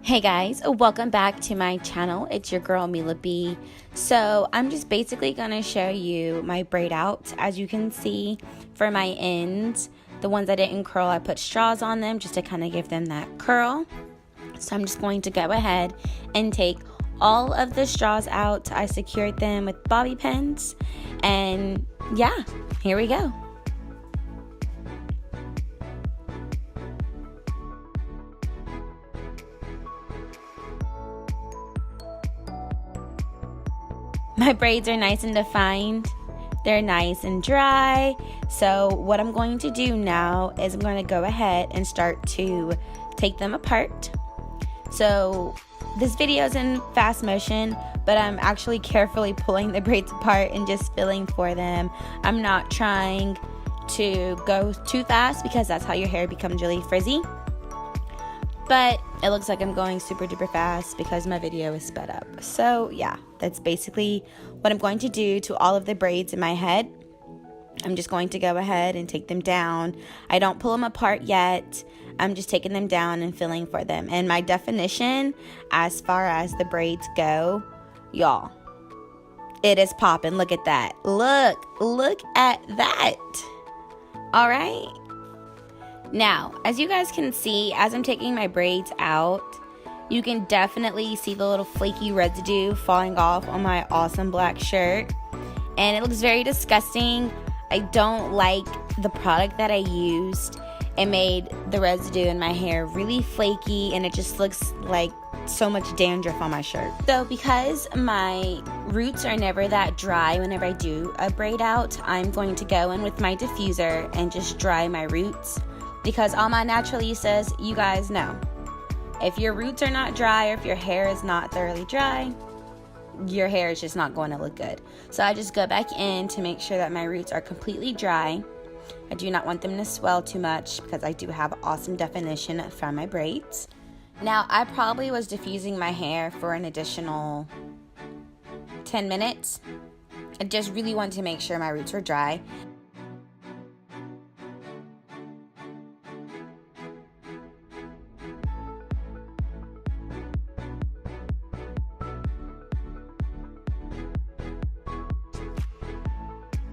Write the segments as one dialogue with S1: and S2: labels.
S1: Hey guys, welcome back to my channel. It's your girl Mila B. So I'm just basically going to show you my braid out. As you can see, for my ends, the ones that didn't curl, I put straws on them just to kind of give them that curl. So I'm just going to go ahead and take all of the straws out. I secured them with bobby pins, and yeah, here we go. My braids are nice and defined. They're nice and dry. So what I'm going to do now is I'm going to go ahead and start to take them apart. So this video is in fast motion, but I'm actually carefully pulling the braids apart and just feeling for them. I'm not trying to go too fast because that's how your hair becomes really frizzy. But it looks like I'm going super duper fast because my video is sped up. So yeah, that's basically what I'm going to do to all of the braids in my head. I'm just going to go ahead and take them down. I don't pull them apart yet. I'm just taking them down and feeling for them. And my definition as far as the braids go, y'all, it is popping. Look at that. Look at that. All right. Now, as you guys can see, as I'm taking my braids out, you can definitely see the little flaky residue falling off on my awesome black shirt. And it looks very disgusting. I don't like the product that I used. It made the residue in my hair really flaky, and it just looks like so much dandruff on my shirt. So because my roots are never that dry whenever I do a braid out, I'm going to go in with my diffuser and just dry my roots. Because all my naturalistas, you guys know, if your roots are not dry or if your hair is not thoroughly dry, your hair is just not going to look good. So I just go back in to make sure that my roots are completely dry. I do not want them to swell too much because I do have awesome definition from my braids. Now, I probably was diffusing my hair for an additional 10 minutes. I just really wanted to make sure my roots were dry.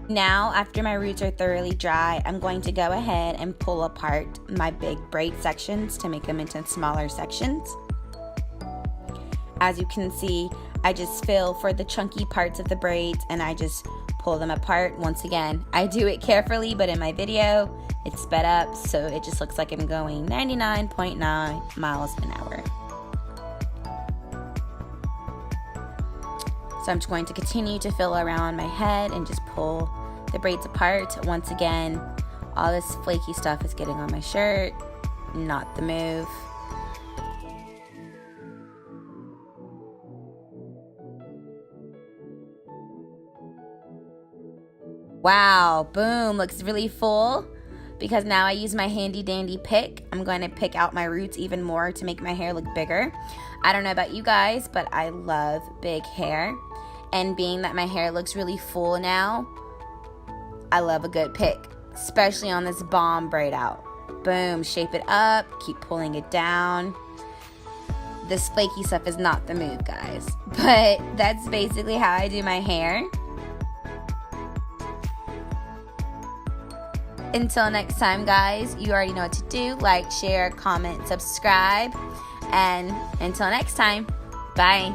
S1: Now, after my roots are thoroughly dry, I'm going to go ahead and pull apart my big braid sections to make them into smaller sections. As you can see, I just feel for the chunky parts of the braids and I just pull them apart. Once again, I do it carefully, but in my video, it's sped up, so it just looks like I'm going 99.9 miles an hour. So I'm just going to continue to fill around my head and just pull the braids apart. Once again, all this flaky stuff is getting on my shirt, not the move. Wow, boom, looks really full. Because now I use my handy dandy pick. I'm going to pick out my roots even more to make my hair look bigger. I don't know about you guys, but I love big hair. And being that my hair looks really full now, I love a good pick, especially on this bomb braid out. Boom, shape it up, keep pulling it down. This flaky stuff is not the move, guys. But that's basically how I do my hair. Until next time, guys, you already know what to do. Like, share, comment, subscribe. And until next time, bye.